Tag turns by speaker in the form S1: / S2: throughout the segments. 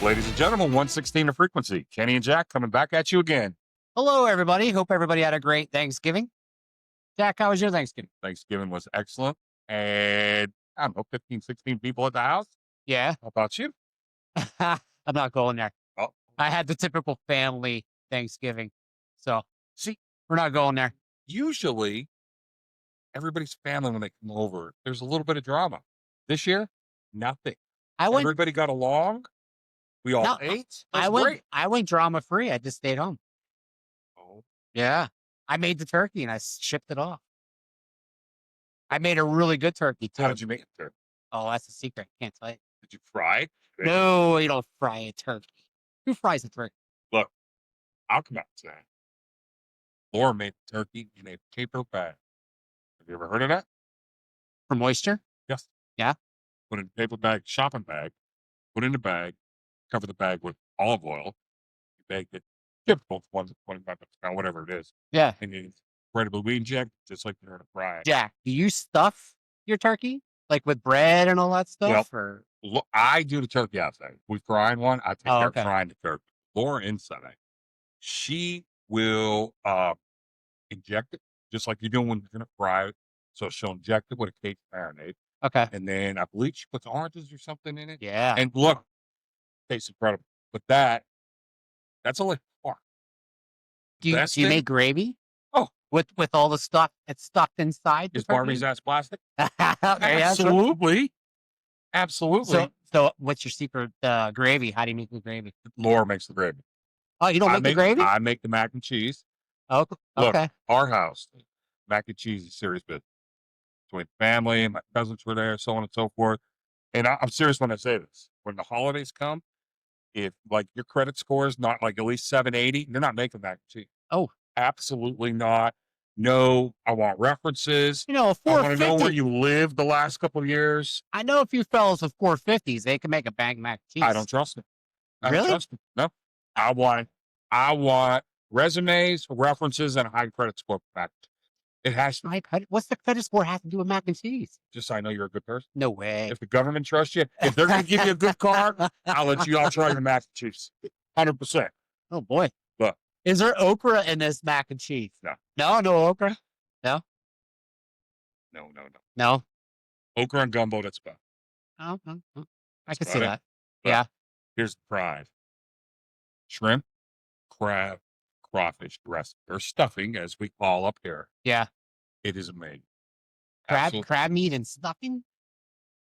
S1: Ladies and gentlemen, 116 of frequency. Kenny and Jack coming back at you again.
S2: Hello, everybody. Hope everybody had a great Thanksgiving. Jack, how was your Thanksgiving?
S1: Thanksgiving was excellent. And I don't know, 15, 16 people at the house.
S2: Yeah.
S1: How about you?
S2: I'm not going there.
S1: Oh.
S2: I had the typical family Thanksgiving. So,
S1: see,
S2: we're not going there.
S1: Usually, everybody's family, when they come over, there's a little bit of drama. This year, nothing. Everybody got along. We all ate.
S2: I went drama free. I just stayed home.
S1: Oh.
S2: Yeah. I made the turkey and I shipped it off. I made a really good turkey too.
S1: How did you make it?
S2: Oh, that's a secret. Can't tell you.
S1: Did you fry it?
S2: No, you don't fry a turkey. Who fries a turkey?
S1: Look, I'll come out to that. Laura made the turkey in a paper bag. Have you ever heard of that?
S2: For moisture?
S1: Yes.
S2: Yeah.
S1: Put in a paper bag, shopping bag, put in the bag, cover the bag with olive oil. You bake it, typical 25 pounds, whatever it is.
S2: Yeah.
S1: And you spread it with weed jack, just like you're going to fry it.
S2: Jack, do you stuff your turkey? Like with bread and all that stuff?
S1: Well, look, I do the turkey outside. We frying one. I take care of frying the turkey. Laura inside. She will inject it, just like you're doing when you're going to fry it. So she'll inject it with a cake marinade.
S2: Okay.
S1: And then I believe she puts oranges or something in it.
S2: Yeah.
S1: And look, tastes incredible. But that's only part.
S2: Do you make gravy?
S1: Oh.
S2: With all the stuff that's stuffed inside?
S1: Is Barbie's ass plastic?
S2: Absolutely.
S1: Absolutely.
S2: So what's your secret gravy? How do you make the gravy?
S1: Laura makes the gravy.
S2: Oh, you don't make the gravy?
S1: I make the mac and cheese.
S2: Oh, okay.
S1: Look, our house, mac and cheese is serious business. Between family, my cousins were there, so on and so forth. And I'm serious when I say this. When the holidays come, if like your credit score is not like at least 780, you're not making mac and cheese.
S2: Oh,
S1: absolutely not. No, I want references.
S2: You know,
S1: I want to know where you lived the last couple of years.
S2: I know a few fellows with 450s. They can make a bang mac and cheese.
S1: I don't trust them.
S2: Really?
S1: Don't trust them. No. I want resumes, references, and a high credit score back. It has to.
S2: What's the credit score have to do with mac and cheese?
S1: Just so I know you're a good person.
S2: No way.
S1: If the government trusts you, if they're going to give you a good card, I'll let you all try your mac and cheese. 100%.
S2: Oh, boy.
S1: Look.
S2: Is there okra in this mac and cheese?
S1: No.
S2: No okra? No?
S1: No. Okra and gumbo, that's about.
S2: Oh, I can see that.
S1: But
S2: yeah.
S1: Here's the prize. Shrimp, crab, crawfish dressing, or stuffing, as we call up here.
S2: Yeah.
S1: It is amazing.
S2: Crab meat and stuffing?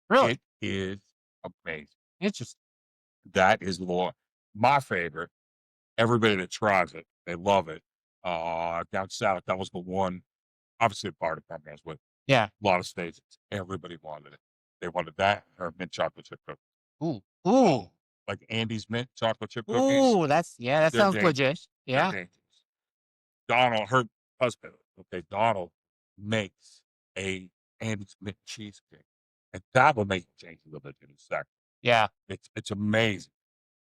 S2: Really?
S1: It is amazing.
S2: Interesting.
S1: That is my favorite. Everybody that tries it, they love it. Down south, that was the one. Obviously, the fire department was with.
S2: Yeah.
S1: A lot of states, everybody wanted it. They wanted that or mint chocolate chip cookies.
S2: Ooh.
S1: Like Andy's mint chocolate chip cookies.
S2: Ooh, that sounds legit. Yeah.
S1: Donald, her husband, Donald makes a Andy's mint cheesecake. And that will make you change a little bit in a second.
S2: Yeah.
S1: It's amazing.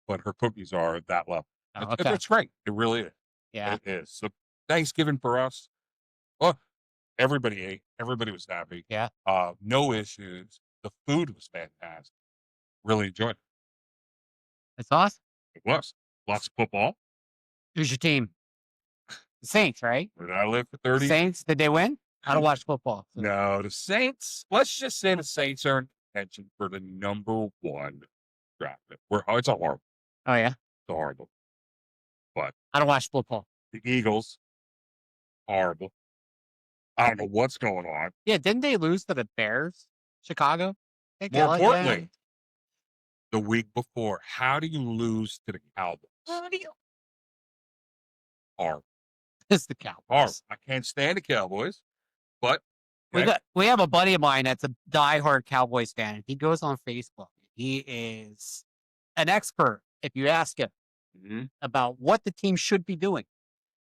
S1: But her cookies are at that level.
S2: Oh, okay.
S1: It's great. It really is.
S2: Yeah.
S1: It is. So Thanksgiving for us, well, everybody ate. Everybody was happy.
S2: Yeah.
S1: No issues. The food was fantastic. Really enjoyed it.
S2: That's awesome.
S1: It was. Lots of football.
S2: Who's your team? The Saints, right?
S1: Where did I live for 30 years?
S2: Saints, did they win? I don't watch football. So.
S1: No, the Saints, let's just say the Saints are in contention for the number one draft pick. It's a horrible.
S2: Oh, yeah?
S1: It's horrible. But
S2: I don't watch football.
S1: The Eagles, horrible. I don't know what's going on.
S2: Yeah, didn't they lose to the Bears? Chicago?
S1: More importantly, the week before, how do you lose to the Cowboys? Horrible.
S2: It's the Cowboys.
S1: Horrible. I can't stand the Cowboys, but
S2: we have a buddy of mine that's a diehard Cowboys fan. He goes on Facebook. He is an expert, if you ask him, about what the team should be doing.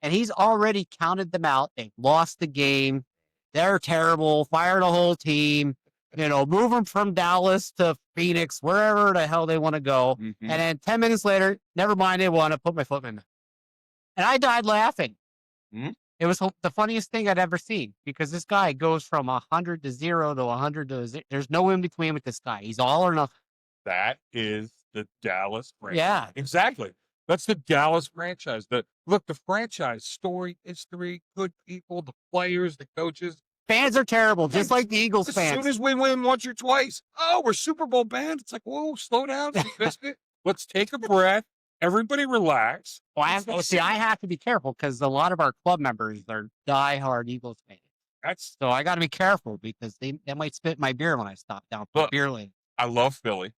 S2: And he's already counted them out. They've lost the game. They're terrible. Fire the whole team. Move them from Dallas to Phoenix, wherever the hell they want to go. And then 10 minutes later, never mind, they want to put my foot in. And I died laughing. It was the funniest thing I'd ever seen because this guy goes from 100 to 0 to 100 to 0. There's no in between with this guy. He's all or nothing.
S1: That is The Dallas franchise.
S2: Yeah.
S1: Exactly. That's the Dallas franchise. The franchise story, history, good people, the players, the coaches.
S2: Fans are terrible, just like the Eagles
S1: As
S2: fans.
S1: soon as we win once or twice, oh, we're Super Bowl bound. It's like, whoa, slow down, Biscuit. Let's take a breath. Everybody relax.
S2: Well,
S1: It's like,
S2: I have to be careful because a lot of our club members are diehard Eagles fans.
S1: that's
S2: So I got to be careful because they might spit my beer when I stop down for
S1: look.
S2: beer lane.
S1: I love Philly.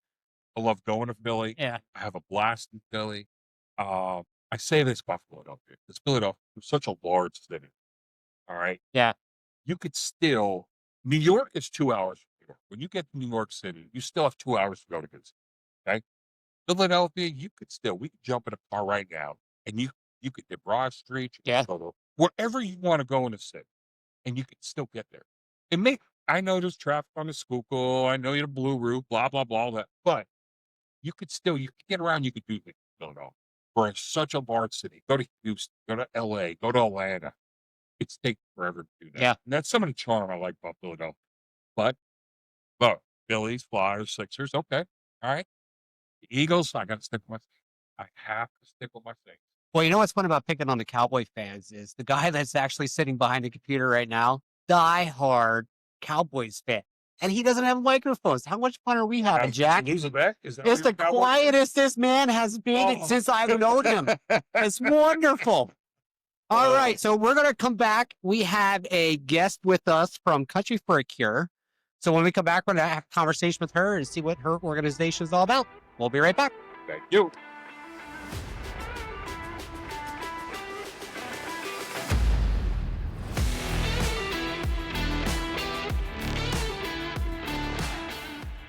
S1: I love going to Philly.
S2: Yeah.
S1: I have a blast in Philly. I say this about Philadelphia because Philadelphia is such a large city. All right.
S2: Yeah.
S1: You could still, New York is 2 hours from New York. When you get to New York City, you still have 2 hours to go to Kansas. Okay. Philadelphia, we could jump in a car right now and you could hit Broad Street, you
S2: Yeah.
S1: could go to wherever you want to go in the city and you could still get there. I know there's traffic on the Schuylkill. I know you're the Blue Route, blah, blah, blah, all that. But you could get around, you could do things in Philadelphia. For such a large city, go to Houston, go to LA, go to Atlanta. It's taking forever to do that.
S2: Yeah.
S1: And that's some of the charm I like about Philadelphia. But look, Phillies, Flyers, Sixers, okay. All right. The Eagles, I gotta stick with my I have to stick with my Saints.
S2: Well, you know what's fun about picking on the Cowboy fans is the guy that's actually sitting behind the computer right now, diehard Cowboys fan. And he doesn't have microphones. How much fun are we having, Jack?
S1: Lose a bet? Is that
S2: It's
S1: what
S2: the
S1: you're Cowboys fan?
S2: quietest this man has been
S1: Oh.
S2: since I've known him. It's wonderful. All right, so we're going to come back. We have a guest with us from Country for a Cure. So when we come back, we're going to have a conversation with her and see what her organization is all about. We'll be right back.
S1: Thank you.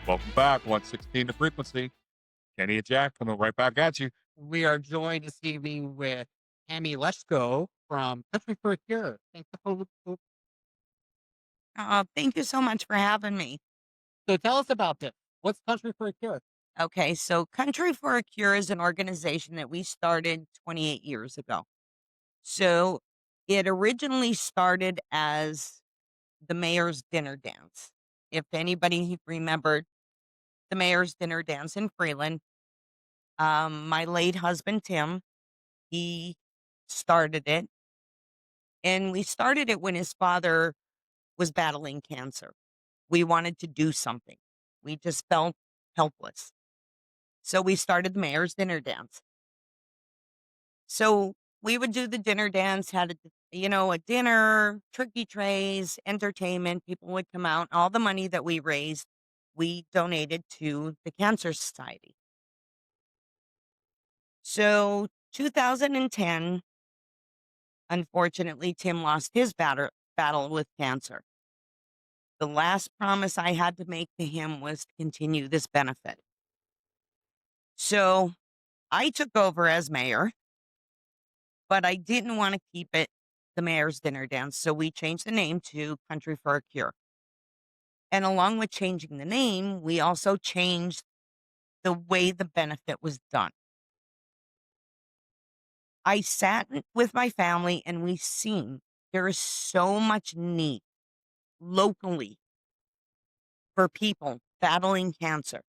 S1: Welcome back. 116 The Frequency. Kenny and Jack coming right back at you.
S2: We are joined this evening with Tammi Leshko from Country for a Cure. Thanks for
S3: Thank you so much for having me.
S2: So tell us about this. What's Country for a Cure?
S3: Okay, so Country for a Cure is an organization that we started 28 years ago. So it originally started as the Mayor's Dinner Dance. If anybody remembered the Mayor's Dinner Dance in Freeland, my late husband, Tim, he started it. And we started it when his father was battling cancer. We wanted to do something. We just felt helpless. So we started the Mayor's Dinner Dance. So we would do the dinner dance, had a dinner, turkey trays, entertainment. People would come out. All the money that we raised, we donated to the Cancer Society. So 2010, unfortunately, Tim lost his battle with cancer. The last promise I had to make to him was to continue this benefit. So I took over as mayor, but I didn't want to keep it the Mayor's Dinner Dance. So we changed the name to Country for a Cure. And along with changing the name, we also changed the way the benefit was done. I sat with my family and we seen there is so much need locally for people battling cancer.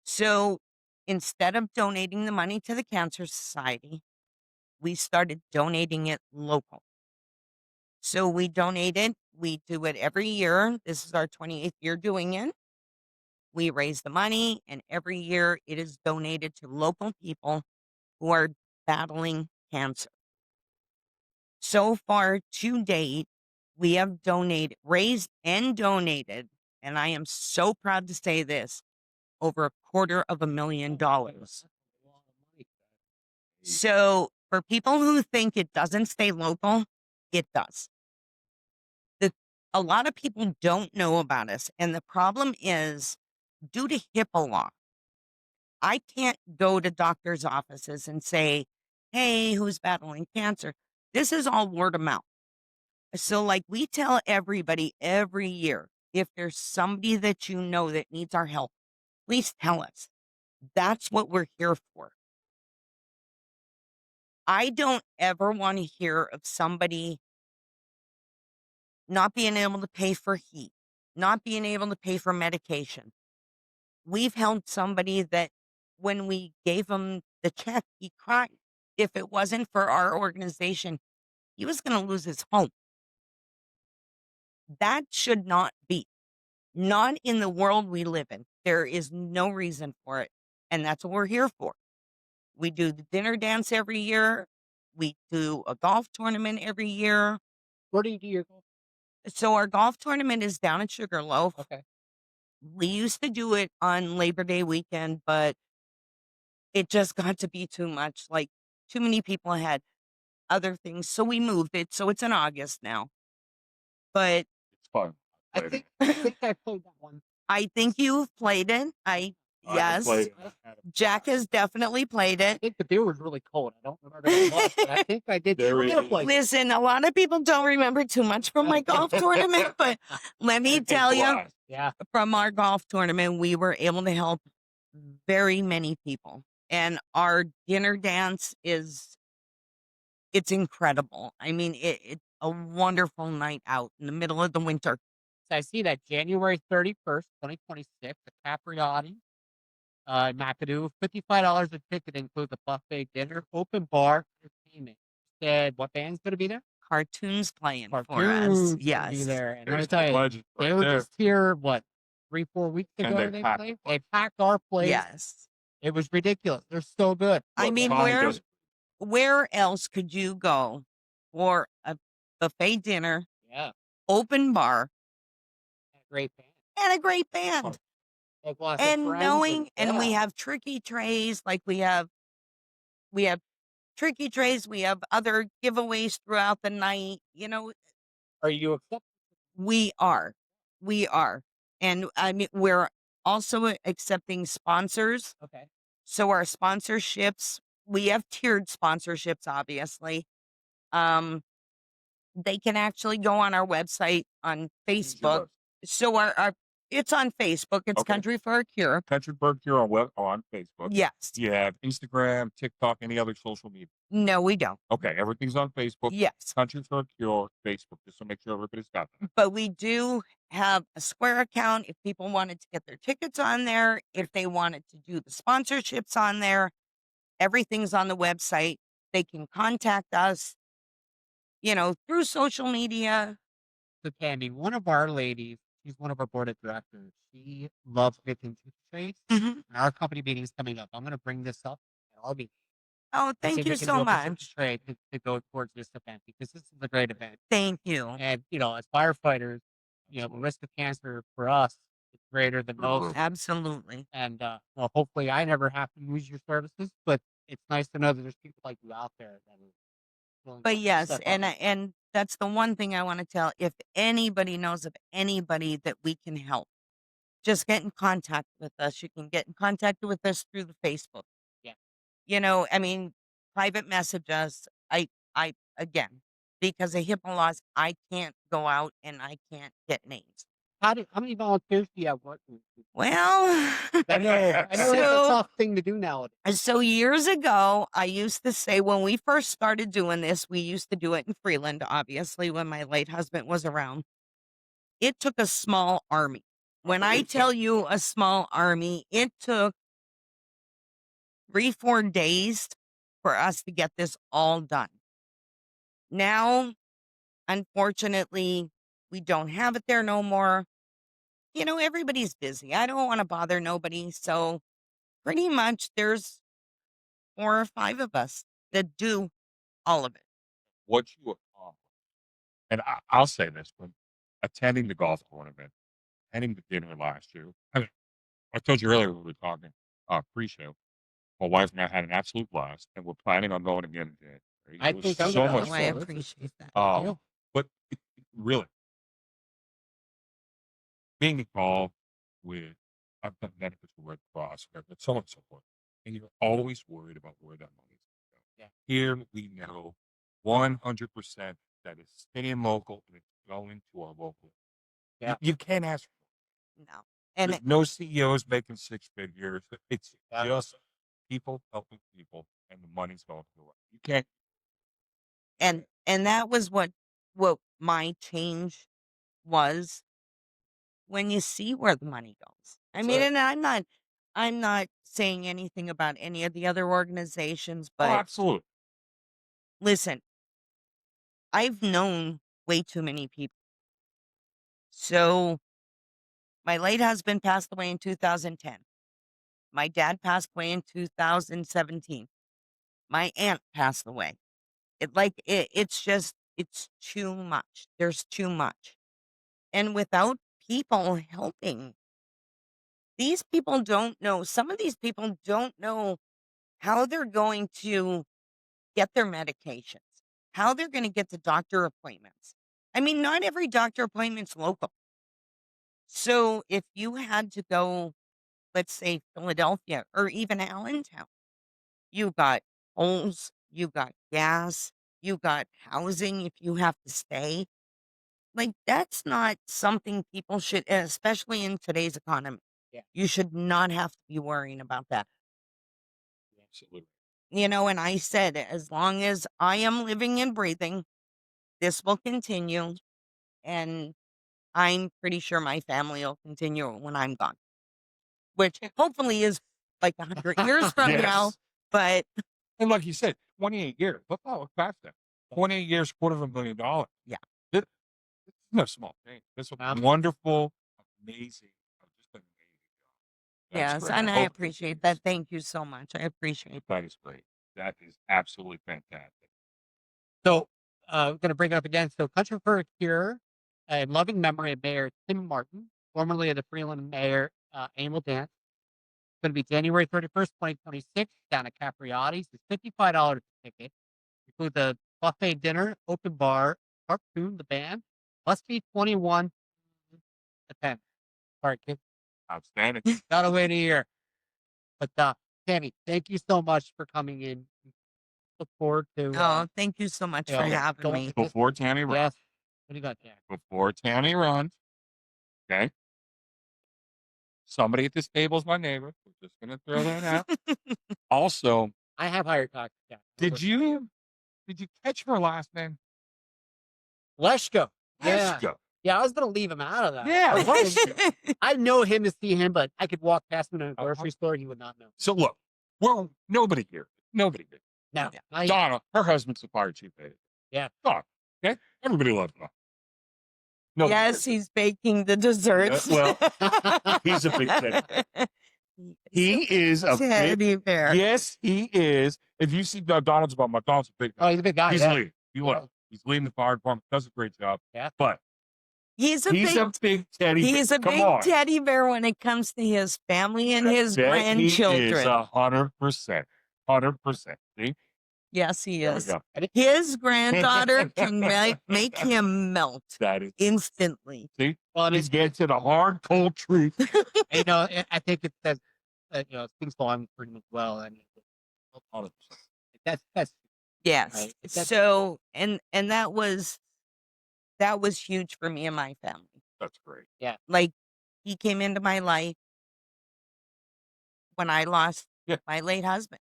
S3: So instead of donating the money to the Cancer Society, we started donating it local. So we donated, we do it every year. This is our 28th year doing it. We raise the money, and every year it is donated to local people who are battling cancer. So far to date, we have raised and donated, and I am so proud to say this, over $250,000. So for people who think it doesn't stay local, it does. A lot of people don't know about us, and the problem is due to HIPAA law. I can't go to doctors' offices and say, hey, who's battling cancer? This is all word of mouth. So, like, we tell everybody every year, if there's somebody that you know that needs our help, please tell us. That's what we're here for. I don't ever want to hear of somebody not being able to pay for heat, not being able to pay for medication. We've helped somebody that when we gave him the check, he cried. If it wasn't for our organization, he was going to lose his home. That should not be. Not in the world we live in. There is no reason for it. And that's what we're here for. We do the dinner dance every year. We do a golf tournament every year.
S2: Where do you do your golf?
S3: So our golf tournament is down at Sugarloaf.
S2: Okay.
S3: We used to do it on Labor Day weekend, but it just got to be too much. Like, too many people had other things. So we moved it. So it's in August now. But
S1: It's fun.
S2: I think I played that one.
S3: I think you've played it. Yes.
S1: played it.
S3: Jack has definitely played
S2: I
S3: it.
S2: think the beer was really cold. I don't remember that much, but I think I did.
S1: There
S2: I'm
S1: is-
S2: gonna play.
S3: Listen, a lot of people don't remember too much from my golf tournament, but let me tell you,
S2: Yeah.
S3: from our golf tournament, we were able to help very many people. And our dinner dance it's incredible. I mean, it's a wonderful night out in the middle of the winter.
S2: So I see that January 31st, 2026, the Capriati, McAdoo, $55 a ticket, includes a buffet dinner, open bar, entertainment. Said what band's going to be there?
S3: Cartoons playing for us.
S2: Cartoons gonna be
S3: Yes.
S2: there. And let me
S1: There's
S2: tell
S1: the
S2: you,
S1: legend
S2: they
S1: right
S2: were
S1: there.
S2: just here, what, 3-4 weeks
S1: And
S2: ago
S1: they
S2: they
S1: packed
S2: played?
S1: the
S2: They packed our place.
S3: Yes.
S2: It was ridiculous. They're so good.
S3: I
S1: Look,
S3: mean,
S1: Tommy does-
S3: where else could you go for a buffet dinner,
S2: Yeah.
S3: open bar,
S2: Great band.
S3: and a great band?
S1: Fun.
S2: Like lots of
S3: And
S2: friends
S3: knowing, and we
S2: yeah.
S3: have tricky trays, like we have tricky trays, we have other giveaways throughout the night. You know,
S2: Are you accepting?
S3: we are. And I mean, we're also accepting sponsors.
S2: Okay.
S3: So our sponsorships, we have tiered sponsorships, obviously. They can actually go on our website on
S1: Who's your
S3: Facebook.
S1: best?
S3: So our it's on Facebook. It's
S1: Okay.
S3: Country for a Cure.
S1: Country Bird Cure on Facebook.
S3: Yes.
S1: Do you have Instagram, TikTok, any other social media?
S3: No, we don't.
S1: Okay, everything's on Facebook.
S3: Yes.
S1: Country for a Cure, Facebook, just to make sure everybody's got that.
S3: But we do have a Square account if people wanted to get their tickets on there, if they wanted to do the sponsorships on there. Everything's on the website. They can contact us, through social media.
S2: So Tammy, one of our ladies, she's one of our board of directors. She loves vintage trades.
S3: Mhm.
S2: And our company meeting's coming up. I'm going to bring this up. And I'll be
S3: Oh,
S2: and see
S3: thank
S2: if
S3: you
S2: we can
S3: so
S2: do a
S3: much.
S2: vintage trade to go towards this event because this is a great event.
S3: Thank you.
S2: And as firefighters, the risk of cancer for us is greater than most.
S3: Absolutely.
S2: And well, hopefully, I never have to use your services. But it's nice to know that there's people like you out there that are willing
S3: But
S2: to
S3: yes,
S2: step up.
S3: and that's the one thing I want to tell. If anybody knows of anybody that we can help, just get in contact with us. You can get in contact with us through the Facebook.
S2: Yeah.
S3: I mean, private message us. I again, because of HIPAA laws, I can't go out and I can't get names.
S2: How many volunteers do you have working with you?
S3: Well,
S2: I know it's a
S3: So-
S2: tough thing to do nowadays.
S3: so years ago, I used to say when we first started doing this, we used to do it in Freeland, obviously, when my late husband was around. It took a small army. When I tell you a small army, it took 3-4 days for us to get this all done. Now, unfortunately, we don't have it there no more. Everybody's busy. I don't want to bother nobody. So pretty much there's 4 or 5 of us that do all of it.
S1: What you accomplish. And I'll say this, when attending the golf tournament, attending the dinner last year, I told you earlier we were talking pre-show. My wife and I had an absolute blast, and we're planning on going again.
S2: I
S1: It was
S2: think I'm
S1: so
S2: gonna
S1: much
S3: Oh, I
S1: fun.
S3: appreciate that.
S2: Yeah.
S1: But really, being involved with I've done benefits for Red Cross, and so on and so forth, and you're always worried about where that money's going to go.
S2: Yeah.
S1: Here we know 100% that it's staying local and it's going to our local.
S2: Yeah.
S1: You can't ask for
S3: No.
S1: it.
S3: And
S1: There's no CEOs making 6 figures. It's
S2: Yeah.
S1: just people helping people, and the money's going to the right. You can't.
S3: and that was what my change was when you see where the money goes. I
S1: That's
S3: mean,
S1: right.
S3: and I'm not I'm not saying anything about any of the other organizations,
S1: Oh,
S3: but
S1: absolutely.
S3: listen, I've known way too many people. So my late husband passed away in 2010. My dad passed away in 2017. My aunt passed away. It's too much. There's too much. And without people helping, these people don't know. Some of these people don't know how they're going to get their medications, how they're going to get the doctor appointments. I mean, not every doctor appointment's local. So if you had to go, let's say Philadelphia or even Allentown, you got homes, you got gas, you got housing if you have to stay. Like, that's not something people should, especially in today's economy.
S2: Yeah.
S3: You should not have to be worrying about that.
S1: Absolutely.
S3: And I said, as long as I am living and breathing, this will continue. And I'm pretty sure my family will continue when I'm gone, which hopefully is like 100 years from now.
S1: Yes.
S3: But
S1: And like you said, 28 years. Look how fast that. 28 years, $250,000.
S3: Yeah.
S1: It's no small thing. It's a
S2: Wow.
S1: wonderful, amazing, just an amazing job. That's
S3: yes,
S1: great.
S3: and I
S1: Hope this
S3: appreciate that.
S1: is-
S3: Thank you so much. I appreciate that.
S1: That is great. That is absolutely fantastic.
S2: So, I'm going to bring it up again. So, Country for a Cure, in loving memory of Mayor Tim Martin, formerly of the Freeland Mayor Annual Dance. It's going to be January 31st, 2026, down at Capriotti's. It's $55 a ticket. Includes a buffet dinner, open bar, cartoon, the band. Must be 21 to 10. Sorry, kid.
S1: Outstanding.
S2: Gotta wait a year. But, Tammy, thank you so much for coming in. Look forward to.
S3: Oh, thank you so much for having
S2: going
S3: me.
S2: to this-
S1: Before Tammy runs.
S2: Yes. What do you got, Jack?
S1: Before Tammy runs. Okay. Somebody at this table is my neighbor. We're just gonna throw that out. Also,
S2: I have hired Cox. Yeah.
S1: did you catch her last name?
S2: Leshko. Yeah.
S1: Leshko.
S2: Yeah, I was gonna leave him out of that.
S1: Yeah,
S2: I was hoping-
S1: Leshko.
S2: I know him to see him, but I could walk past him in a
S1: Oh,
S2: grocery store. He would not know.
S1: So look, we're nobody here. Nobody here.
S2: No. I-
S1: Donna, her husband's the fire chief.
S2: Yeah.
S1: Donna. Okay. Everybody loves Donna. No.
S3: Yes, he's baking the desserts.
S1: well, he's a big teddy. He is a big.
S3: teddy bear.
S1: Yes, he is. If you see Donald's about my Donald's a big.
S2: oh, he's a big guy.
S1: He's
S2: yeah.
S1: leading. He's leading the fire department. Does a great job.
S2: Yeah.
S1: But
S3: He's a
S1: he's
S3: big
S1: a big teddy.
S3: He's a
S1: Come
S3: big
S1: on.
S3: teddy bear when it comes to his family and his
S1: That
S3: grandchildren.
S1: He is 100%. 100%. See?
S3: Yes, he
S1: There we
S3: is.
S1: go.
S3: His granddaughter can make him melt
S1: That is.
S3: instantly.
S1: See?
S2: Well, and
S1: He
S2: it's,
S1: gets to the hard, cold truth.
S2: I think it says, things go on pretty much well. I mean,
S1: 100%.
S2: that's
S3: Yes.
S2: Right. That's-
S3: So and that was huge for me and my family.
S1: That's great.
S3: Like, he came into my life when I lost
S1: Yeah.
S3: my late husband.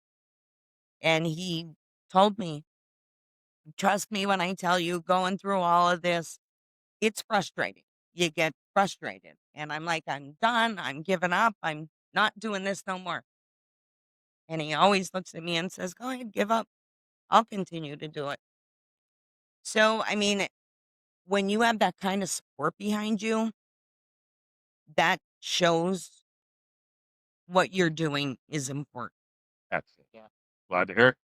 S3: And he told me, trust me when I tell you, going through all of this, it's frustrating. You get frustrated. And I'm like, I'm done. I'm giving up. I'm not doing this no more. And he always looks at me and says, go ahead, give up. I'll continue to do it. So, I mean, when you have that kind of support behind you, that shows what you're doing is important.
S1: That's it.
S2: Yeah.
S1: Glad to hear it.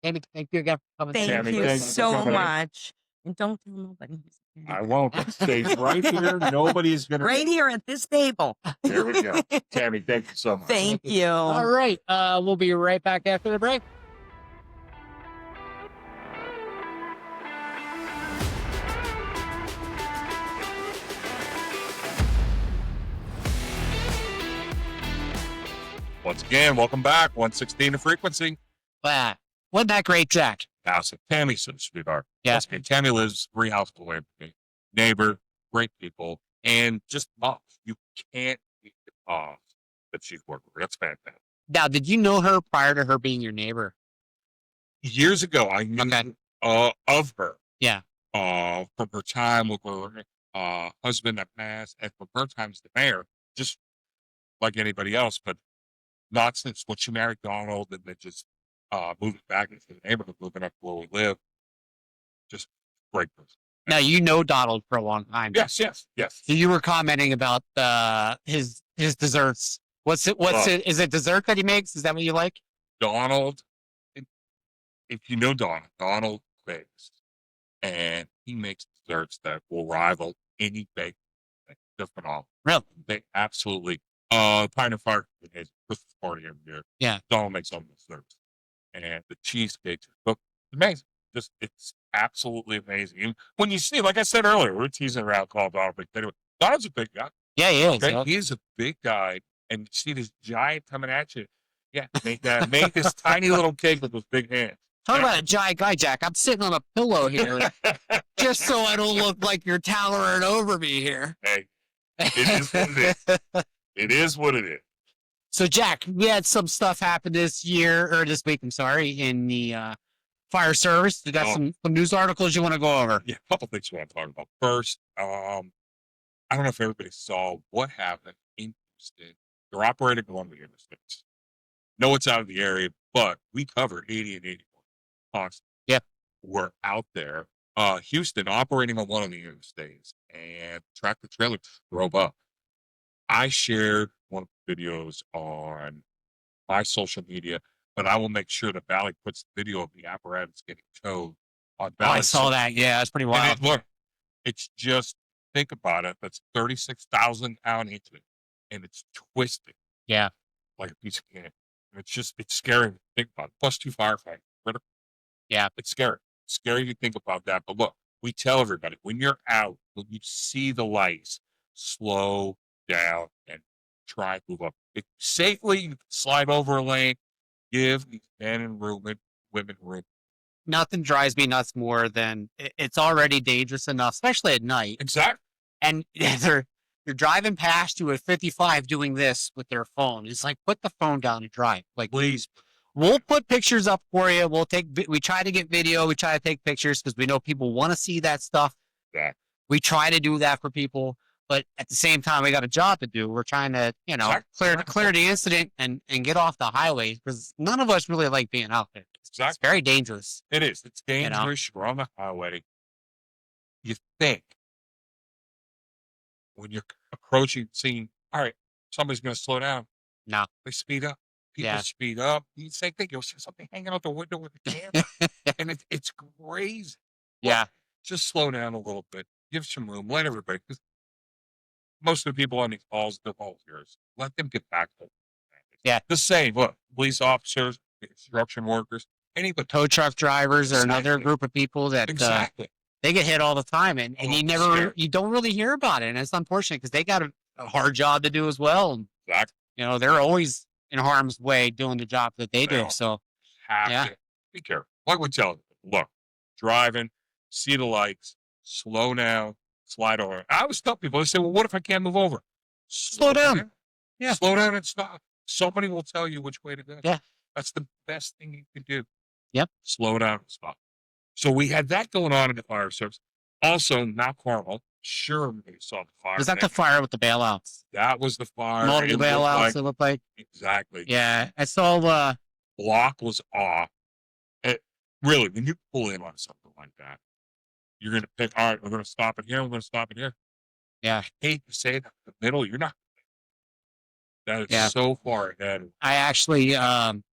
S2: Tammy, thank you again for coming.
S3: Thank
S1: Tammy,
S3: you
S1: thank you for
S3: so
S1: coming in.
S3: much. And don't tell nobody.
S1: I won't. It stays right here. Nobody's going to.
S3: Right here at this table.
S1: There we go. Tammy, thank you so much.
S3: Thank you.
S2: All right. We'll be right back after the break.
S1: Once again, welcome back. 116 to frequency.
S2: Wow. Wasn't that great, Jack?
S1: House of Tammy, so sweetheart.
S2: Yeah.
S1: Once again, Tammy lives 3 houses away from me. Neighbor, great people, and just moms. You can't beat the moms that she's working with. That's fantastic.
S2: Now, did you know her prior to her being your neighbor?
S1: Years ago, I knew
S2: Okay.
S1: of her.
S2: Yeah.
S1: From her time with her husband at Mass, and from her time as the mayor, just like anybody else. But not since when she married Donald and then just moving back into the neighborhood, moving up where we live. Just great person.
S2: Now you know Donald for a long time.
S1: Yes.
S2: So you were commenting about his desserts. What's it? Is it dessert that he makes? Is that what you like?
S1: Donald, if you know Donald bakes, and he makes desserts that will rival any bake. They're phenomenal.
S2: Really?
S1: They absolutely. Pine and Fire is Christmas party every year.
S2: Yeah.
S1: Donald makes all the desserts, and the cheesecakes are amazing. Just it's absolutely amazing. And when you see, like I said earlier, we're teasing around calling Donald big. Anyway, Donald's a big guy.
S2: Yeah, he is.
S1: Okay? He is a big guy, and you see this giant coming at you. Yeah, make this tiny little cake with those big hands.
S2: Talk about a giant guy, Jack. I'm sitting on a pillow here just so I don't look like you're towering over me here.
S1: Hey, it is what it is. It is what it is.
S2: So, Jack, we had some stuff happen this week, I'm sorry, in the fire service. You got some news articles you want to go over?
S1: Yeah, a couple things we want to talk about. First, I don't know if everybody saw what happened in Houston. They're operating along the interstates. No, it's out of the area, but we covered 80 and 81 constantly.
S2: Yep.
S1: We're out there. Houston operating on one of the interstates, and tractor trailer drove up. I shared one of the videos on my social media, but I will make sure that Valley puts the video of the apparatus getting towed on Valley.
S2: I saw that. Yeah, that's pretty wild.
S1: Look, it's just, think about it. That's 36,000-pound engine, and it's twisted.
S2: Yeah.
S1: Like a piece of candy. And it's scary to think about it. Plus 2 firefighters.
S2: Yeah.
S1: It's scary. It's scary to think about that. But look, we tell everybody, when you're out, when you see the lights, slow down and try and move up. If safely, you can slide over a lane, give these men and women room.
S2: Nothing drives me nuts more than it's already dangerous enough, especially at night.
S1: Exactly.
S2: And they're driving past you at 55 doing this with their phone. It's like, put the phone down and drive. Like,
S1: please.
S2: We'll put pictures up for you. We try to get video. We try to take pictures because we know people want to see that stuff.
S1: Yeah.
S2: We try to do that for people, but at the same time, we got a job to do. We're trying to, clear the incident and get off the highway because none of us really like being out there. It's very dangerous.
S1: It is. It's dangerous. You're on the highway. You think when you're approaching the scene, all right, somebody's going to slow down.
S2: No.
S1: They speed up. People speed up. You say, you'll see something hanging out the window with the camera. And it's crazy.
S2: Yeah.
S1: Well, just slow down a little bit. Give some room. Let everybody. Because most of the people on these calls, they're volunteers. Let them get back to it.
S2: Yeah.
S1: The same. Look, police officers, construction workers, anybody.
S2: Tow truck drivers are another group of people that they get hit all the time. And you don't really hear about it. And it's unfortunate because they got a hard job to do as well. And, they're always in harm's way doing the job that they do. So,
S1: have to be careful. Like we tell them, look, driving, see the lights, slow down, slide over. I always tell people, they say, well, what if I can't move over?
S2: Slow down. Yeah.
S1: Slow down and stop. Somebody will tell you which way to go.
S2: Yeah.
S1: That's the best thing you can do.
S2: Yep.
S1: Slow down and stop. So we had that going on in the fire service. Also, Mount Carmel. Sure, everybody saw the fire.
S2: Was that the fire with the bailouts?
S1: That was the fire.
S2: Multiple bailouts, it looked like.
S1: Exactly.
S2: Yeah. I saw
S1: block was off. Really, when you pull in on something like that, you're going to pick, all right, we're going to stop it here, we're going to stop it here.
S2: Yeah.
S1: I hate to say that, the middle, you're not. That is so far ahead.
S2: I actually,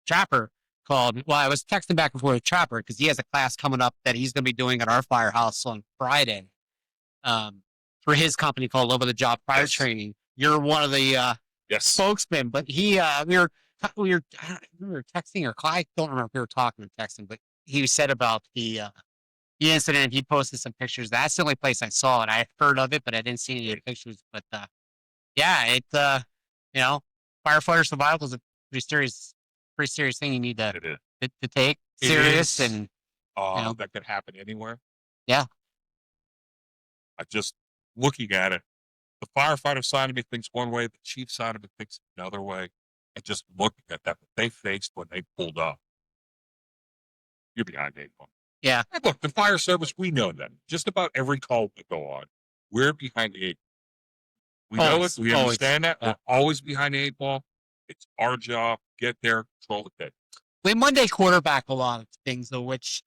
S2: Trapper called. Well, I was texting back and forth with Trapper because he has a class coming up that he's going to be doing at our firehouse on Friday. For his company called Love of the Job Fire Training. You're one of the spokesmen, but we were texting or I don't remember if we were talking or texting, but he said about the incident. He posted some pictures. That's the only place I saw it. I heard of it, but I didn't see any of the pictures. But firefighter survival is a pretty serious thing you need to take serious and
S1: that could happen anywhere.
S2: Yeah.
S1: I just looking at it, the firefighter side of me thinks one way, the chief side of it thinks another way, and just looking at that, what they faced when they pulled up, you're behind 8 ball.
S2: Yeah.
S1: And look, the fire service, we know that. Just about every call we go on, we're behind the 8 ball. We know it. We understand that. We're always behind the 8 ball. It's our job. get there, control the kid.
S2: We Monday quarterback a lot of things, though, which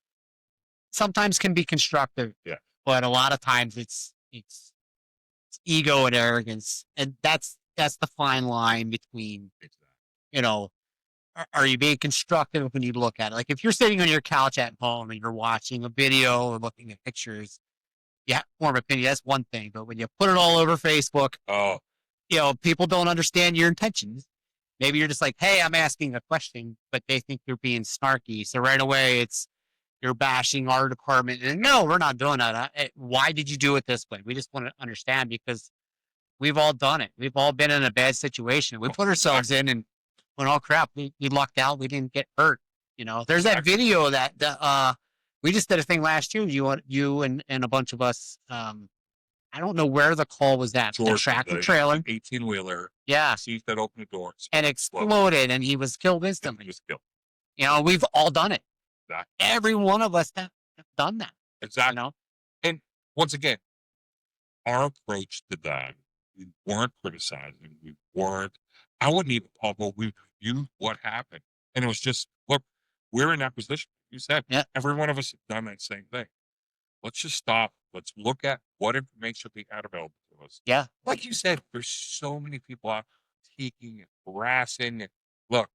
S2: sometimes can be constructive.
S1: Yeah.
S2: But a lot of times it's ego and arrogance, and that's the fine line between, you know, are you being constructive when you look at it? Like if you're sitting on your couch at home and you're watching a video or looking at pictures, yeah, form opinion, that's one thing. But when you put it all over Facebook,
S1: Oh,
S2: you know, people don't understand your intentions. Maybe you're just like, hey, I'm asking a question, but they think you're being snarky. So right away you're bashing our department. And no, we're not doing that. Why did you do it this way? We just want to understand because we've all done it. We've all been in a bad situation. We put ourselves in and when all crap, we lucked out. We didn't get hurt. You know, there's that video that we just did a thing last year. You and a bunch of us. I don't know where the call was at. The tractor trailer,
S1: 18-wheeler.
S2: Yeah,
S1: Seat that opened the door
S2: and exploded, and he was killed instantly.
S1: He was killed.
S2: You know, we've all done it.
S1: Exactly.
S2: Every one of us have done that.
S1: Exactly.
S2: You know,
S1: and once again, our approach to that, we weren't criticizing. We weren't. I wouldn't even Paul. We reviewed what happened, and it was just look. We're in that position. You said,
S2: yeah.
S1: Every one of us have done that same thing. Let's just stop. Let's look at what information we had available to us.
S2: Yeah.
S1: Like you said, there's so many people out taking and harassing. And look,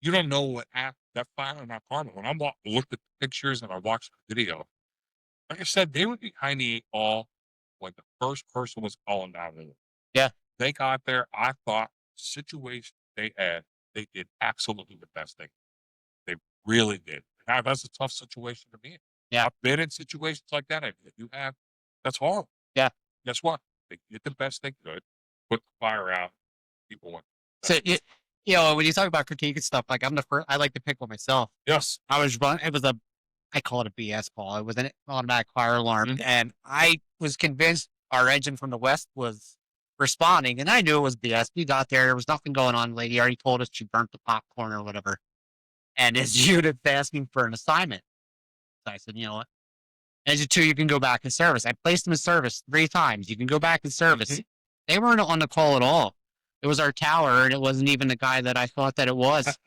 S1: you don't know what happened. That fire in that apartment. When I looked at the pictures and I watched the video, like I said, they were behind the 8 ball when the first person was calling down there.
S2: Yeah.
S1: They got there. I thought the situation they had, they did absolutely the best thing. They really did. Now, that's a tough situation to be in.
S2: Yeah.
S1: I've been in situations like that. You have. That's horrible.
S2: Yeah.
S1: Guess what? They did the best they could. Put the fire out. People went.
S2: So, you know, when you talk about critique and stuff, like I'm the first, I like to pick one myself.
S1: Yes.
S2: I call it a BS call. It was an automatic fire alarm. And I was convinced our engine from the west was responding. And I knew it was BS. We got there. There was nothing going on. The lady already told us she burnt the popcorn or whatever. And his unit's asking for an assignment. So I said, you know what? Engine 2, you can go back in service. I placed them in service 3 times. You can go back in service. They weren't on the call at all. It was our tower, and it wasn't even the guy that I thought that it was.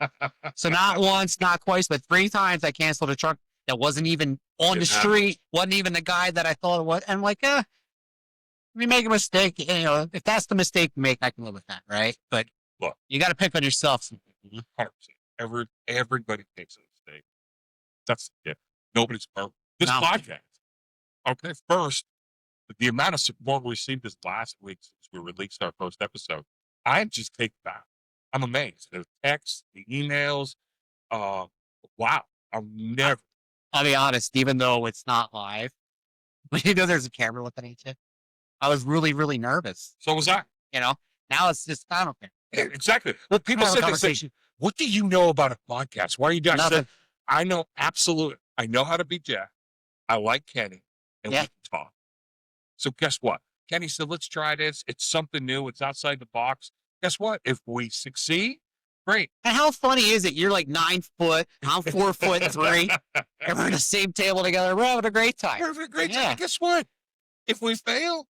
S2: So not once, not twice, but 3 times I canceled a truck that wasn't even on the street, wasn't even the guy that I thought it was. And I'm like, we make a mistake. You know, if that's the mistake you make, I can live with that, right? But
S1: look,
S2: you got to pick on yourself.
S1: 100%. Everybody makes a mistake. That's it. Nobody's perfect. This podcast. Okay, first, the amount of support we received this last week since we released our first episode, I just take that. I'm amazed. The texts, the emails. Wow. I'll
S2: be honest, even though it's not live, when you know there's a camera looking at you, I was really, really nervous.
S1: So was I.
S2: You know, now it's just, I don't care.
S1: Yeah, exactly. Look, people say, what do you know about a podcast? Why are you doing
S2: Nothing.
S1: I know absolutely. I know how to be Jeff. I like Kenny. And we can talk. So guess what? Kenny said, let's try this. It's something new. It's outside the box. Guess what? If we succeed, great.
S2: And how funny is it? You're like 9 foot. I'm 4'3". And we're on the same table together. We're having a great time.
S1: We're having a great time. Guess what? If we fail,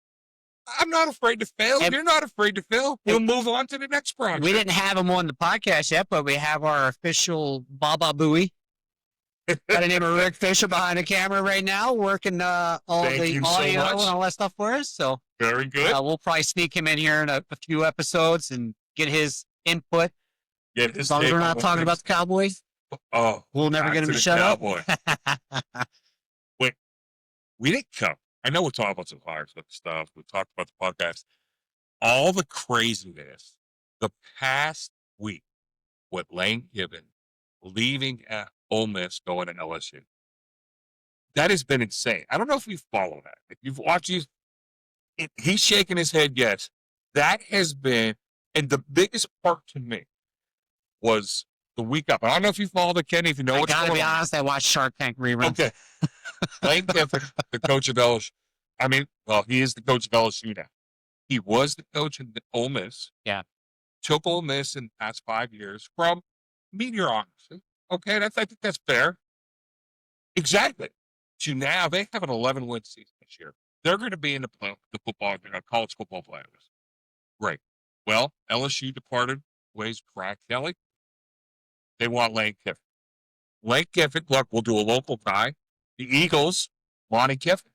S1: I'm not afraid to fail. And you're not afraid to fail. We'll move on to the next project.
S2: We didn't have him on the podcast yet, but we have our official Baba Booey. By the name of Rick Fisher behind the camera right now, working all the audio and all that stuff for us. So
S1: very good.
S2: We'll probably sneak him in here in a few episodes and get his input. As long as we're not talking about the Cowboys, we'll never get him to shut up.
S1: Wait, we didn't come. I know we're talking about some fire stuff. We talked about the podcast. All the craziness the past week with Lane Gibbon leaving at Ole Miss going to LSU. That has been insane. I don't know if you follow that. If you've watched he's shaking his head, yes. That has been, and the biggest part to me was the week up. I don't know if you followed it, Kenny, if you know what's going on. I gotta be honest,
S2: I watched Shark Tank reruns.
S1: Okay. Lane Kiffin, the coach of LSU. He is the coach of LSU now. He was the coach of Ole Miss.
S2: Yeah.
S1: Took Ole Miss in the past 5 years from mediocrity. Okay, I think that's fair. Exactly. To now, they have an 11-win season this year. They're going to be in the college football playoffs. Great. Well, LSU departed ways. Brad Kelly They want Lane Kiffin. Lane Kiffin, look, we'll do a local tie. The Eagles, Monty Kiffin.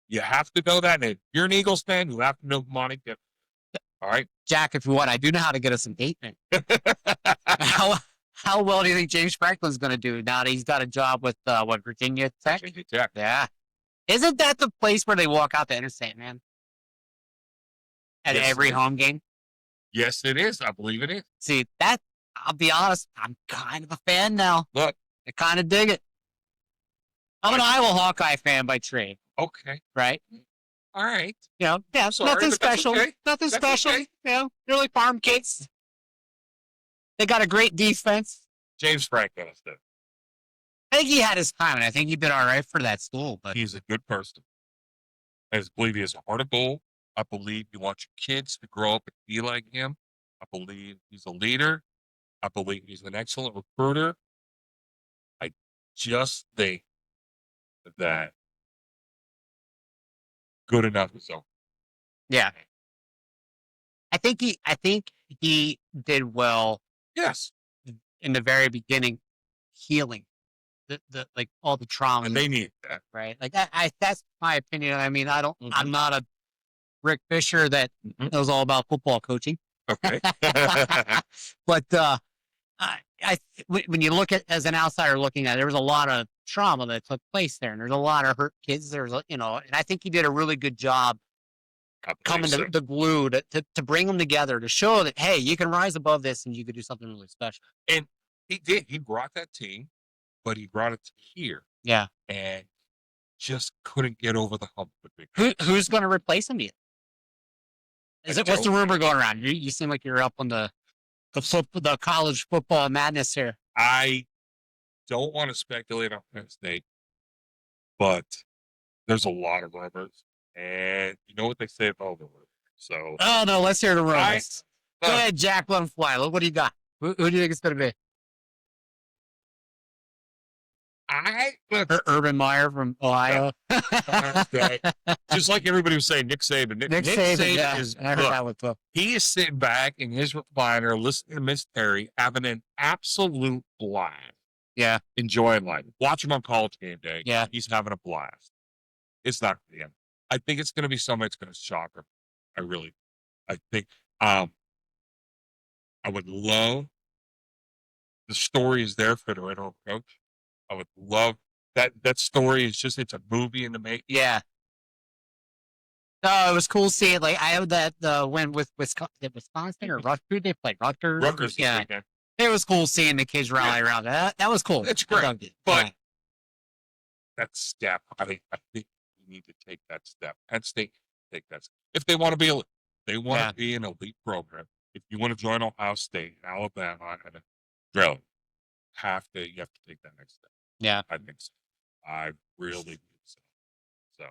S1: You have to know that name. If you're an Eagles fan, you have to know Monty Kiffin. All right?
S2: Jack, if you want, I do know how to get us some date men. How well do you think James Franklin's going to do now that he's got a job with Virginia Tech?
S1: Virginia Tech.
S2: Yeah. Isn't that the place where they walk out the interstate, man? At
S1: Yes,
S2: every
S1: it is.
S2: home game?
S1: Yes, it is. I believe it is.
S2: See, that, I'll be honest, I'm kind of a fan now.
S1: Look,
S2: I kind of dig it. I'm an Iowa Hawkeye fan by trade,
S1: okay.
S2: right?
S1: All right.
S2: You know, yeah,
S1: Sorry,
S2: nothing
S1: but that's
S2: special.
S1: okay.
S2: Nothing
S1: That's
S2: special.
S1: okay.
S2: You know, they're like farm kids. They got a great defense.
S1: James Franklin is there.
S2: I think he had his time, and I think he did all right for that school. But
S1: He's a good person. I just believe he has a heart of gold. I believe you want your kids to grow up and be like him. I believe he's a leader. I believe he's an excellent recruiter. I just think that good enough is okay.
S2: yeah, I think he did well
S1: Yes.
S2: in the very beginning, healing the like all the trauma.
S1: And they need that.
S2: Right? Like I that's my opinion. I mean, I'm
S1: Mhm.
S2: not a Rick Fisher that
S1: Mhm.
S2: knows all about football coaching.
S1: Okay.
S2: But when you look at as an outsider looking at it, there was a lot of trauma that took place there, and there's a lot of hurt kids. There's and I think he did a really good job
S1: I believe
S2: coming
S1: so.
S2: to the glue to bring them together to show that hey, you can rise above this and you could do something really special.
S1: And he did. He brought that team, but he brought it to here
S2: Yeah.
S1: and just couldn't get over the hump with Big.
S2: Who's going to replace him? Is
S1: I
S2: it what's the
S1: don't-
S2: rumor going around? You seem like you're up on the college football madness here.
S1: I don't want to speculate on Penn State, but there's a lot of rumors, and you know what they say about rumors. So
S2: Oh no, let's hear the rumors.
S1: I,
S2: Go ahead, Jack. Let him fly. Look, what do you got? Who do you think it's going to be?
S1: look,
S2: Urban Meyer from Ohio.
S1: Okay. Just like everybody was saying, Nick Saban.
S2: Nick Saban, yeah.
S1: is
S2: I heard
S1: look,
S2: that one too.
S1: he is sitting back in his recliner, listening to Miss Terry, having an absolute blast,
S2: Yeah,
S1: enjoying life. Watch him on College Game Day.
S2: Yeah.
S1: He's having a blast. It's not the end. I think it's going to be somebody that's going to shock him. I think. I would love the story is there for the interim coach. I would love that story is just it's a movie in the making.
S2: yeah. No, it was cool seeing like I had that win with Wisconsin or Rutgers. Who they played? Rutgers.
S1: Rutgers this
S2: Yeah,
S1: weekend.
S2: it was cool seeing the kids rally around. That was cool.
S1: It's
S2: I
S1: great,
S2: dug it.
S1: but
S2: Yeah.
S1: that step, I think we need to take that step. Penn State take that step. If they want to be they want
S2: Yeah.
S1: to be an elite program. If you want to join Ohio State, Alabama, and Australia, you have to take that next step.
S2: Yeah.
S1: I think so. I really think so. So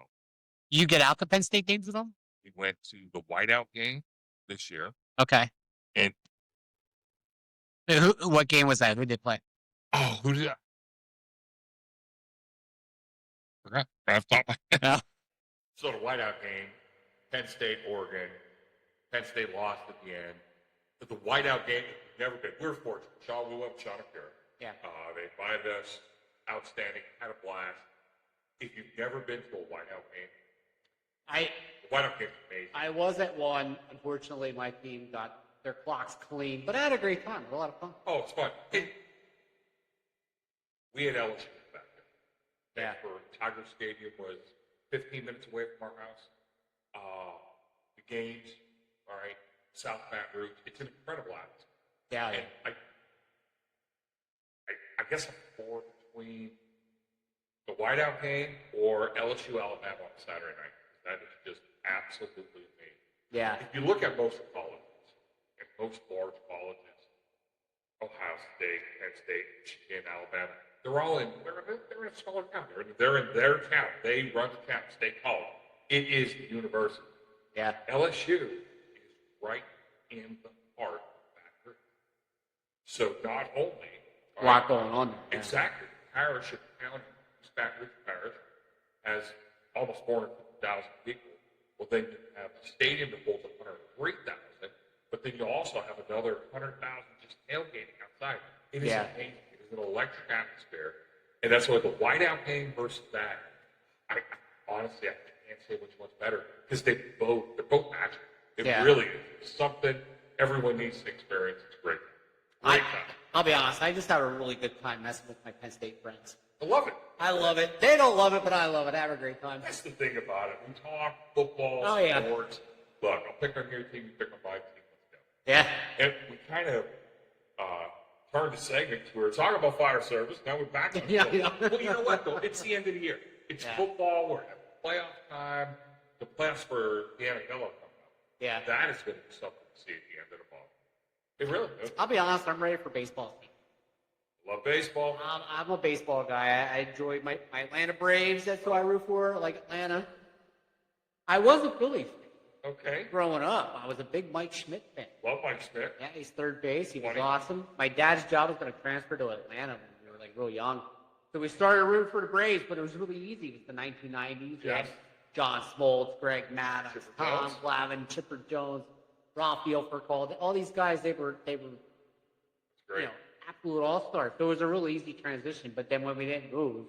S2: You get out to Penn State games with them?
S1: we went to the whiteout game this year.
S2: Okay.
S1: And
S2: What game was that? Who did they play?
S1: oh, who did that? Forgot. I thought
S2: Yeah.
S1: So the whiteout game, Penn State, Oregon. Penn State lost at the end. But the whiteout game, never been. We were fortunate. Sean, we went with Sean and Kara.
S2: Yeah.
S1: They invited us. Outstanding. Had a blast. If you've never been to a whiteout game, the whiteout game is amazing.
S2: I was at one. Unfortunately, my team got their clocks clean, but I had a great time. It was a lot of fun.
S1: Oh, it's fun. We had LSU back there.
S2: Yeah.
S1: And for Tiger Stadium was 15 minutes away from our house. The games, all right, South Baton Rouge. It's an incredible atmosphere.
S2: Yeah.
S1: And I guess I'm torn between the whiteout game or LSU Alabama on Saturday night. That is just absolutely amazing.
S2: Yeah.
S1: If you look at most colleges, and most large colleges, Ohio State, Penn State, Michigan, Alabama, they're all in. They're in a smaller town. They're in their town. They run the town. State college. It is the university.
S2: Yeah.
S1: LSU is right in the heart of Baton Rouge. So not only
S2: A lot going on there. Yeah.
S1: exactly parish of county, East Baton Rouge Parish has almost 450,000 people. Well, then you have a stadium that holds 103,000, but then you also have another 100,000 just tailgating outside. It is
S2: Yeah.
S1: amazing. It is an electric atmosphere. And that's why the whiteout game versus that, I honestly, I can't say which one's better because they're both magical. It
S2: Yeah.
S1: really is something everyone needs to experience. It's great. Great time.
S2: I'll be honest, I just have a really good time messing with my Penn State friends.
S1: I love it.
S2: I love it. They don't love it, but I love it. I have a great time.
S1: That's the thing about it. We talk football,
S2: Oh, yeah.
S1: sports. Look, I'll pick on your team, you pick on my team. Let's go.
S2: Yeah.
S1: And we kind of turned the segment to we were talking about fire service. Now we're back on
S2: Yeah,
S1: football.
S2: yeah.
S1: Well, you know what, though? It's the end of the year. It's
S2: Yeah.
S1: football. We're at playoff time. The playoffs for the NFL are coming up.
S2: Yeah.
S1: That is going to be something to see at the end of the ball. It really is.
S2: I'll be honest, I'm ready for baseball season.
S1: Love baseball.
S2: I'm a baseball guy. I enjoy my Atlanta Braves. That's who I root for. I like Atlanta. I was a Phillies fan
S1: Okay.
S2: growing up. I was a big Mike Schmidt fan.
S1: Love Mike Smith.
S2: Yeah, he's third base. He was
S1: Funny.
S2: awesome. My dad's job was going to transfer to Atlanta when we were like real young. So we started rooting for the Braves, but it was really easy. It was the 1990s. We had
S1: Yes.
S2: John Smoltz, Greg Maddox,
S1: Chipper
S2: Tom
S1: Jones.
S2: Glavine, Chipper Jones, Rafael Furcal. All these guys, they were
S1: It's great.
S2: you know, absolute all-stars. So it was a really easy transition. But then when we didn't move,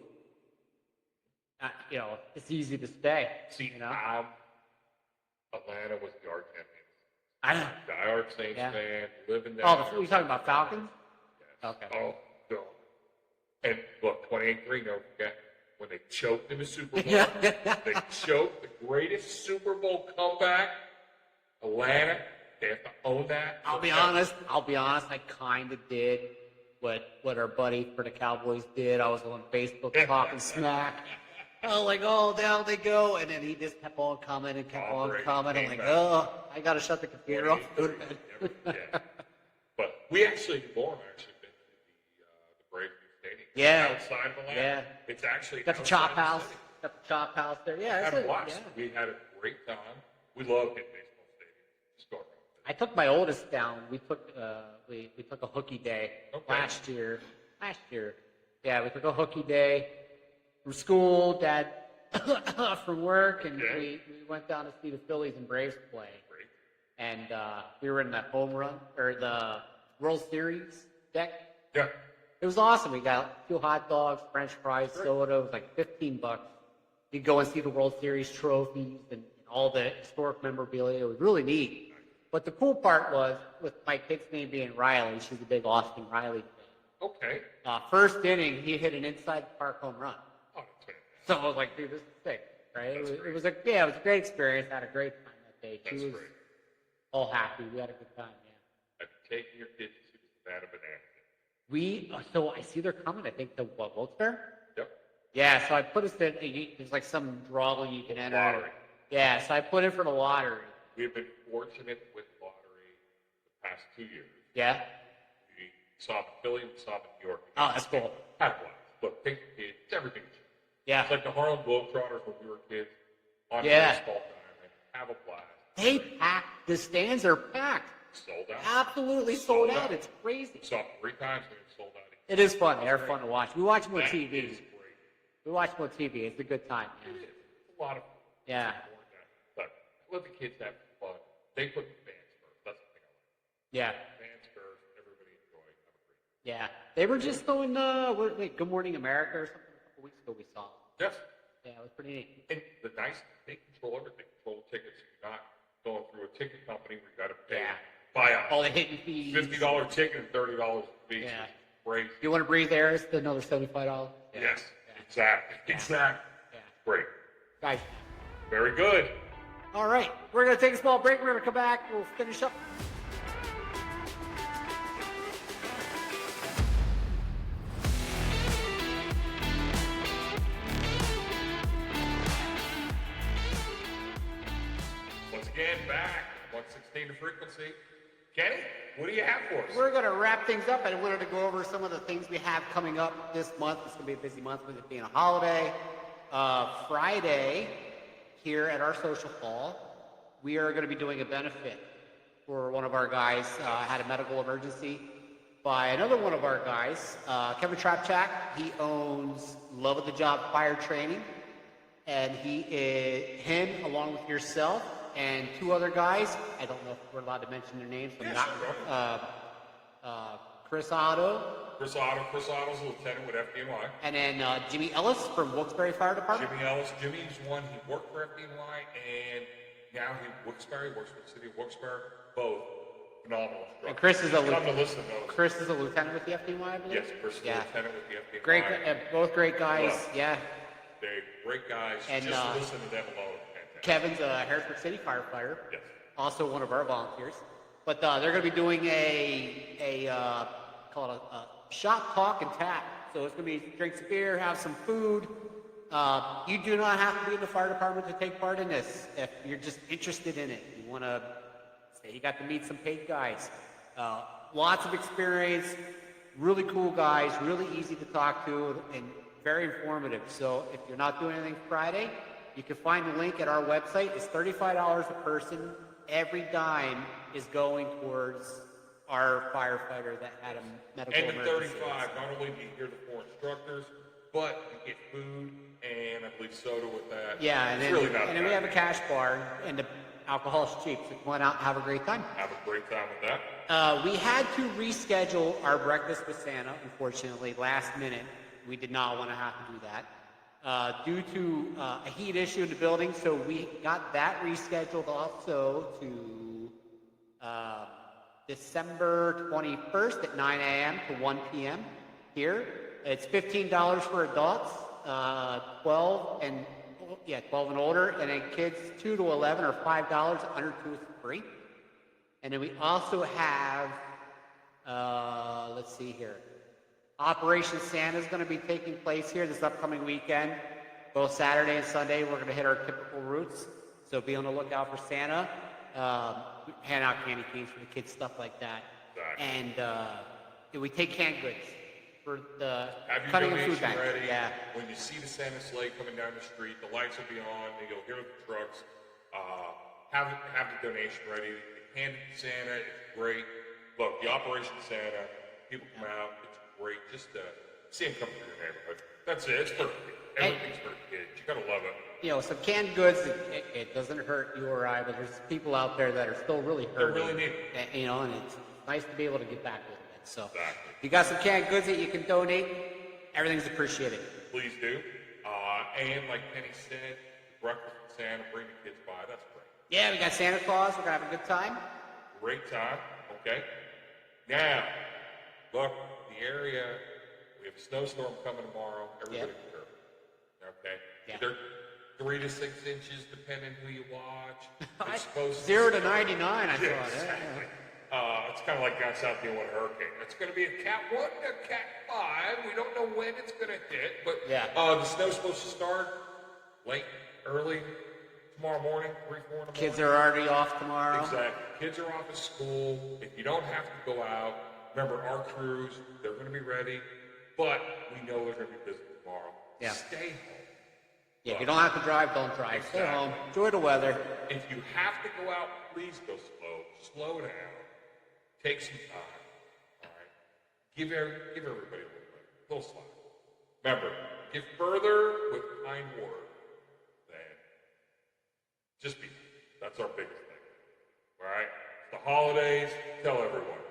S2: you know, it's easy to stay.
S1: See,
S2: you know?
S1: Atlanta was the art champions.
S2: I know.
S1: Diehard Saints
S2: Yeah.
S1: fan, living there.
S2: Oh, you talking about Falcons?
S1: Yes.
S2: Okay.
S1: Oh, no. And look, 28-3, don't forget, when they choked in the Super Bowl,
S2: Yeah.
S1: they choked the greatest Super Bowl comeback. Atlanta, they have to own that.
S2: I'll be honest. I kind of did what our buddy for the Cowboys did. I was on Facebook talking smack. I was like, oh, down they go. And then he just kept on coming and kept on
S1: Brady
S2: coming. I'm
S1: came
S2: like,
S1: back.
S2: oh, I got to shut the computer off. Go to bed.
S1: Yeah. But we actually, Lauren actually been to the Braves Stadium.
S2: Yeah.
S1: Outside of Atlanta.
S2: Yeah.
S1: It's actually
S2: Got the
S1: outside
S2: chop
S1: the
S2: house.
S1: city.
S2: Got the chop house there. Yeah.
S1: Had
S2: it's
S1: a blast.
S2: yeah.
S1: We had a great time. We love hitting baseball stadium. Just go around.
S2: I took my oldest down. We took we took a hooky day
S1: Okay.
S2: last year. Yeah, we took a hooky day from school, Dad from work, and
S1: Okay.
S2: we went down to see the Phillies and Braves play.
S1: Great.
S2: And we were in the home run or the World Series deck.
S1: Yeah.
S2: It was awesome. We got 2 hot dogs, French fries, soda. It was like $15. You go and see the World Series trophies and all the historic memorabilia. It was really neat. But the cool part was, with my kid's name being Riley, she's a big Austin Riley fan.
S1: Okay.
S2: First inning, he hit an inside the park home run.
S1: Oh, that's fantastic.
S2: So I was like, dude, this is sick, right?
S1: That's
S2: It
S1: great.
S2: was a great experience. Had a great time that day. She
S1: That's
S2: was
S1: great.
S2: all happy. We had a good time. Yeah.
S1: Have you taken your kids to see the Savannah Banana?
S2: So I see they're coming. I think the Wilkes-Barre.
S1: Yep.
S2: Yeah. So I put us in. There's like some drawing you can enter.
S1: Lottery.
S2: Yeah. So I put in for the lottery.
S1: We have been fortunate with lottery the past 2 years.
S2: Yeah.
S1: We saw the Philly, we saw the New York.
S2: Oh, that's cool.
S1: Had a blast. Look, take your kids. It's everything.
S2: Yeah.
S1: It's like the Harlem Globetrotters when we were kids. On
S2: Yeah.
S1: baseball time. And have a blast.
S2: They packed. The stands are packed.
S1: Sold out.
S2: Absolutely sold
S1: Sold
S2: out.
S1: out.
S2: It's crazy.
S1: Saw it 3 times and it sold out.
S2: It is fun. They're fun to watch. We watch them on
S1: That
S2: TV.
S1: is great.
S2: We watch them on TV. It's a good time.
S1: It
S2: Yeah.
S1: is. It's a lot of fun.
S2: Yeah.
S1: But let the kids have fun. They put the fans first. That's the thing I like.
S2: Yeah.
S1: Fans first. Everybody enjoy. Have a great time.
S2: Yeah. They were just throwing Good Morning America or something a couple weeks ago. We saw.
S1: Yes.
S2: Yeah, it was pretty neat.
S1: And the nice, they control everything. Control the tickets. You're not going through a ticket company where you got to pay,
S2: Yeah.
S1: buy
S2: All
S1: a
S2: the hidden fees.
S1: $50 ticket and $30 fee.
S2: Yeah.
S1: It's crazy.
S2: You want to breathe air? It's another $75. Yeah.
S1: Yes.
S2: Yeah.
S1: Exactly.
S2: Yeah.
S1: Exactly.
S2: Yeah.
S1: Great.
S2: Guys.
S1: Very good.
S2: All right. We're going to take a small break. We're going to come back. We'll finish up.
S1: Once again, back. 116 to frequency. Kenny, what do you have for us?
S2: We're going to wrap things up. I wanted to go over some of the things we have coming up this month. It's going to be a busy month with it being a holiday. Friday, here at our social hall, we are going to be doing a benefit for one of our guys had a medical emergency by another one of our guys, Kevin Trapchak. He owns Love of the Job Fire Training, and him along with yourself and 2 other guys. I don't know if we're allowed to mention their names.
S1: Yeah, sure.
S2: Chris Otto.
S1: Chris Otto's a lieutenant with FDNY.
S2: And then Jimmy Ellis from Wilkes-Barre Fire Department.
S1: Jimmy Ellis. Jimmy's one. He worked for FDNY, and now he works for the city of Wilkes-Barre. Both phenomenal.
S2: And Chris is a
S1: Chris
S2: is a lieutenant with the FDNY, I believe.
S1: Yes, Chris is a lieutenant with the FDNY.
S2: Great, both great guys. Yeah.
S1: They're great guys.
S2: And,
S1: just listen to them alone. Fantastic.
S2: Kevin's a Harrisburg City firefighter.
S1: Yes.
S2: Also one of our volunteers. But they're going to be doing call it a shop, talk, and tap. So it's going to be drink some beer, have some food. You do not have to be in the fire department to take part in this. If you're just interested in it, you want to say you got to meet some paid guys. Lots of experience, really cool guys, really easy to talk to, and very informative. So if you're not doing anything Friday, you can find the link at our website. It's $35 a person. Every dime is going towards our firefighter that had a medical emergency.
S1: And the 35, not only do you hear the 4 instructors, but you get food and I believe soda with that.
S2: Yeah, and then we have a cash bar, and the alcohol is cheap, so come on out and have a great time.
S1: Have a great time with that.
S2: We had to reschedule our breakfast with Santa, unfortunately, last minute. We did not want to have to do that. Due to a heat issue in the building, so we got that rescheduled also to December 21st at 9 a.m. to 1 p.m. here. It's $15 for adults, 12 and older, and then kids 2 to 11 are $5, under 2 is free. And then we also have, let's see here, Operation Santa is going to be taking place here this upcoming weekend. Both Saturday and Sunday, we're going to hit our typical routes. So be on the lookout for Santa. Hand out candy canes for the kids, stuff like that.
S1: Exactly.
S2: And we take canned goods for the
S1: have your
S2: cutting of
S1: donation
S2: food back.
S1: ready.
S2: Yeah.
S1: When you see the Santa sleigh coming down the street, the lights will be on, and you'll hear the trucks. Have the donation ready. Hand it to Santa. It's great. Look, the Operation Santa, people come out. It's great just to see them come through your neighborhood. That's it. It's for everything's for the kids. You gotta love it.
S2: You know, some canned goods, it doesn't hurt you or I, but there's people out there that are still really hurting.
S1: They really need it.
S2: You know, and it's nice to be able to get back with it. So,
S1: Exactly.
S2: if you got some canned goods that you can donate, everything's appreciated.
S1: Please do. And like Penny said, breakfast with Santa, bring the kids by. That's great.
S2: Yeah, we got Santa Claus. We're gonna have a good time.
S1: Great time. Okay. Now, look, the area, we have a snowstorm coming tomorrow. Everybody be careful. Okay.
S2: Yeah.
S1: Either 3 to 6 inches, depending who you watch. It's supposed
S2: 0 to 99, I thought.
S1: Exactly. It's kind of like down south dealing with a hurricane. It's going to be a Cat 1 to a Cat 5. We don't know when it's going to hit, but the snow's supposed to start late, early, tomorrow morning, 3, 4 in the morning.
S2: Kids are already off tomorrow.
S1: Exactly. Kids are off at school. If you don't have to go out, remember our crews, they're going to be ready, but we know they're going to be busy tomorrow.
S2: Yeah.
S1: Stay home.
S2: Yeah, if you don't have to drive, don't drive. Stay home. Enjoy the weather.
S1: If you have to go out, please go slow. Slow down. Take some time. All right. Give everybody a little slack. Remember, give further with kind word than just be. That's our biggest thing. All right. It's the holidays. Tell everyone.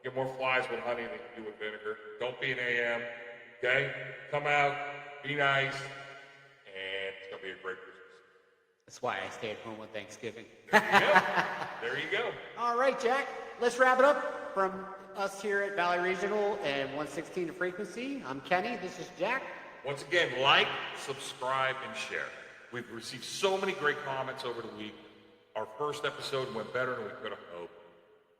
S1: Get more flies with honey than you do with vinegar. Don't be an AM. Okay. Come out. Be nice. And it's going to be a great Christmas.
S2: That's why I stay at home on Thanksgiving.
S1: There you go. There you go.
S2: All right, Jack. Let's wrap it up from us here at Valley Regional and 116 to Frequency. I'm Kenny. This is Jack.
S1: Once again, like, subscribe, and share. We've received so many great comments over the week. Our first episode went better than we could have hoped.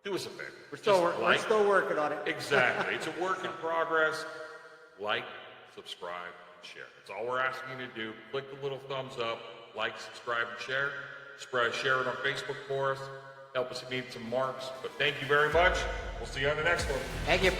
S1: Do us a favor.
S2: We're still working on it.
S1: Exactly. It's a work in progress. Like, subscribe, and share. That's all we're asking you to do. Click the little thumbs up, like, subscribe, and share. Share it on Facebook for us. Help us meet some marks. But thank you very much. We'll see you on the next one.
S2: Thank you.